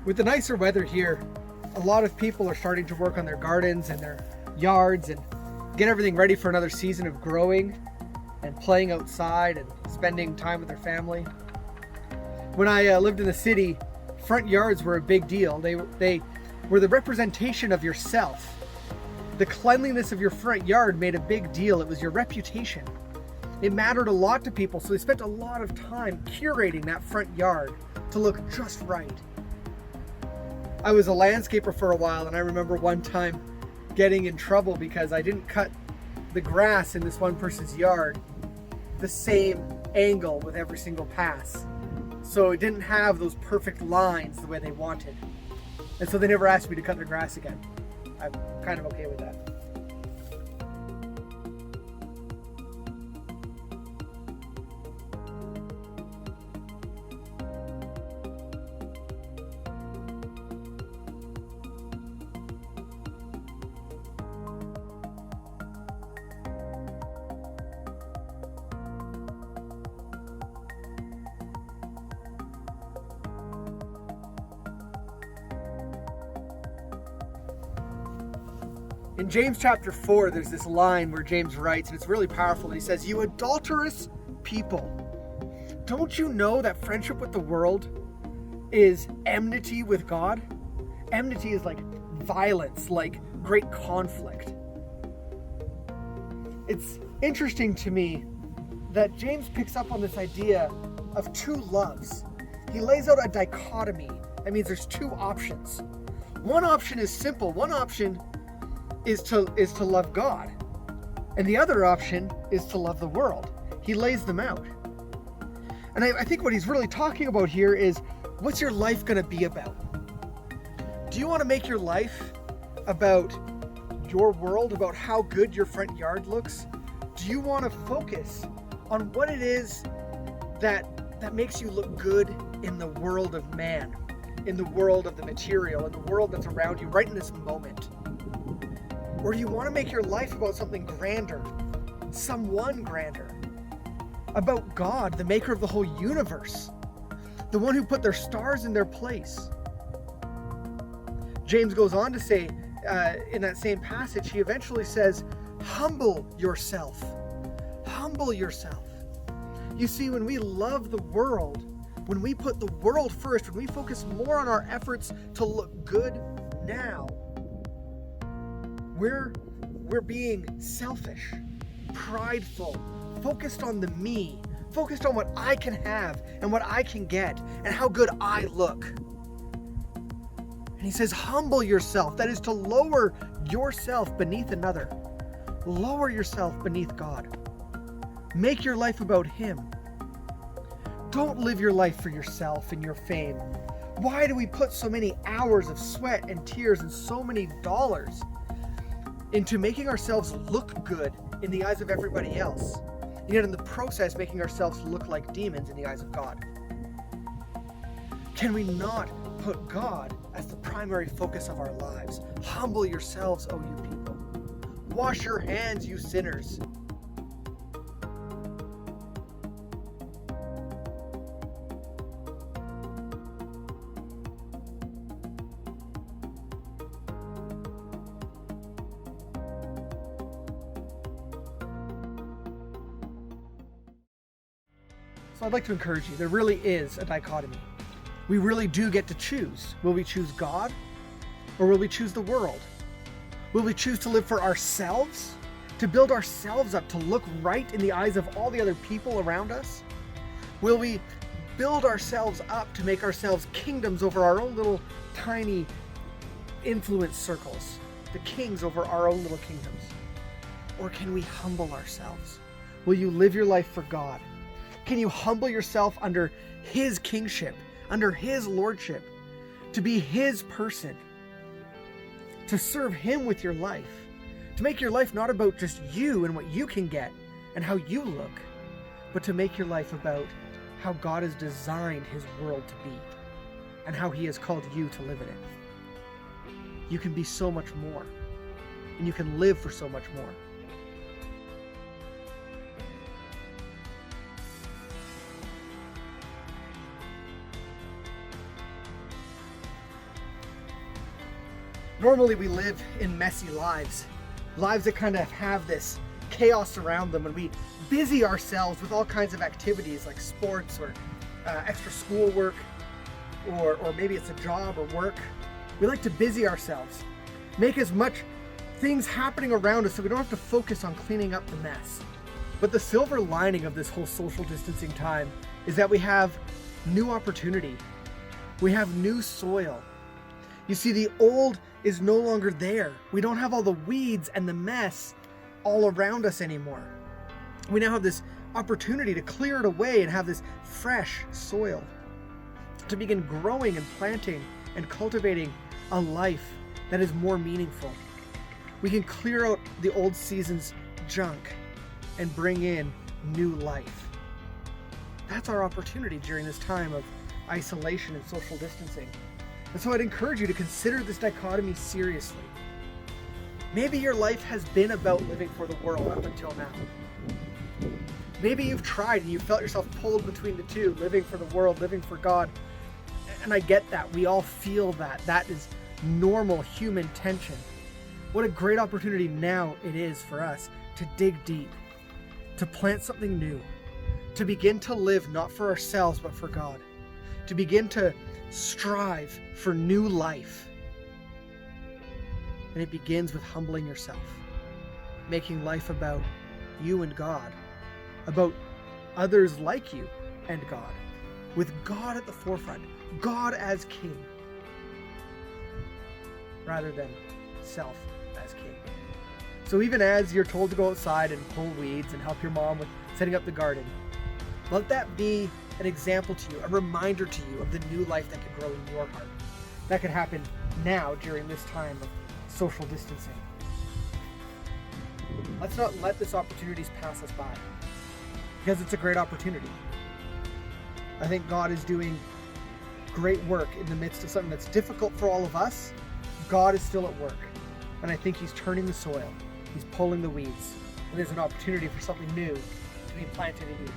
With the nicer weather here, a lot of people are starting to work on their gardens and their yards and get everything ready for another season of growing and playing outside and spending time with their family. When I lived in the city, front yards were a big deal. They were the representation of yourself. The cleanliness of your front yard made a big deal. It was your reputation. It mattered a lot to people, so they spent a lot of time curating that front yard to look just right. I was a landscaper for a while, and I remember one time getting in trouble because I didn't cut the grass in this one person's yard the same angle with every single pass. So it didn't have those perfect lines the way they wanted. And so they never asked me to cut their grass again. I'm kind of okay with that. In James chapter 4, there's this line where James writes, and it's really powerful. He says, "You adulterous people, don't you know that friendship with the world is enmity with God?" Enmity is like violence, like great conflict. It's interesting to me that James picks up on this idea of two loves. He lays out a dichotomy. That means there's two options. One option is simple. One option is to love God, and the other option is to love the world. He lays them out. And I think what he's really talking about here is, what's your life going to be about? Do you want to make your life about your world, about how good your front yard looks? Do you want to focus on what it is that makes you look good in the world of man, in the world of the material, in the world that's around you right in this moment? Or do you want to make your life about something grander, someone grander, about God, the maker of the whole universe, the one who put their stars in their place? James goes on to say, in that same passage, he eventually says, humble yourself. Humble yourself. You see, when we love the world, when we put the world first, when we focus more on our efforts to look good now, we're being selfish, prideful, focused on the me, focused on what I can have and what I can get and how good I look. And he says, humble yourself. That is to lower yourself beneath another. Lower yourself beneath God. Make your life about Him. Don't live your life for yourself and your fame. Why do we put so many hours of sweat and tears and so many dollars into making ourselves look good in the eyes of everybody else, and yet in the process making ourselves look like demons in the eyes of God? Can we not put God as the primary focus of our lives? Humble yourselves, O you people. Wash your hands, you sinners. So I'd like to encourage you, there really is a dichotomy. We really do get to choose. Will we choose God, or will we choose the world? Will we choose to live for ourselves, to build ourselves up, to look right in the eyes of all the other people around us? Will we build ourselves up to make ourselves kingdoms over our own little tiny influence circles, the kings over our own little kingdoms? Or can we humble ourselves? Will you live your life for God? Can you humble yourself under His kingship, under His lordship, to be His person, to serve Him with your life, to make your life not about just you and what you can get and how you look, but to make your life about how God has designed His world to be and how He has called you to live in it. You can be so much more, and you can live for so much more. Normally we live in messy lives, lives that kind of have this chaos around them, and we busy ourselves with all kinds of activities like sports or extra schoolwork, or maybe it's a job or work. We like to busy ourselves, make as much things happening around us so we don't have to focus on cleaning up the mess. But the silver lining of this whole social distancing time is that we have new opportunity. We have new soil. You see, the old is no longer there. We don't have all the weeds and the mess all around us anymore. We now have this opportunity to clear it away and have this fresh soil, to begin growing and planting and cultivating a life that is more meaningful. We can clear out the old season's junk and bring in new life. That's our opportunity during this time of isolation and social distancing. And so I'd encourage you to consider this dichotomy seriously. Maybe your life has been about living for the world up until now. Maybe you've tried and you felt yourself pulled between the two, living for the world, living for God. And I get that. We all feel that. That is normal human tension. What a great opportunity now it is for us to dig deep, to plant something new, to begin to live not for ourselves but for God, to begin to strive for new life. And it begins with humbling yourself, making life about you and God, about others like you and God, with God at the forefront, God as King, rather than self as King. So even as you're told to go outside and pull weeds and help your mom with setting up the garden, let that be an example to you, a reminder to you of the new life that can grow in your heart. That could happen now during this time of social distancing. Let's not let this opportunity pass us by, because it's a great opportunity. I think God is doing great work in the midst of something that's difficult for all of us. God is still at work, and I think He's turning the soil. He's pulling the weeds, and there's an opportunity for something new to be planted in you.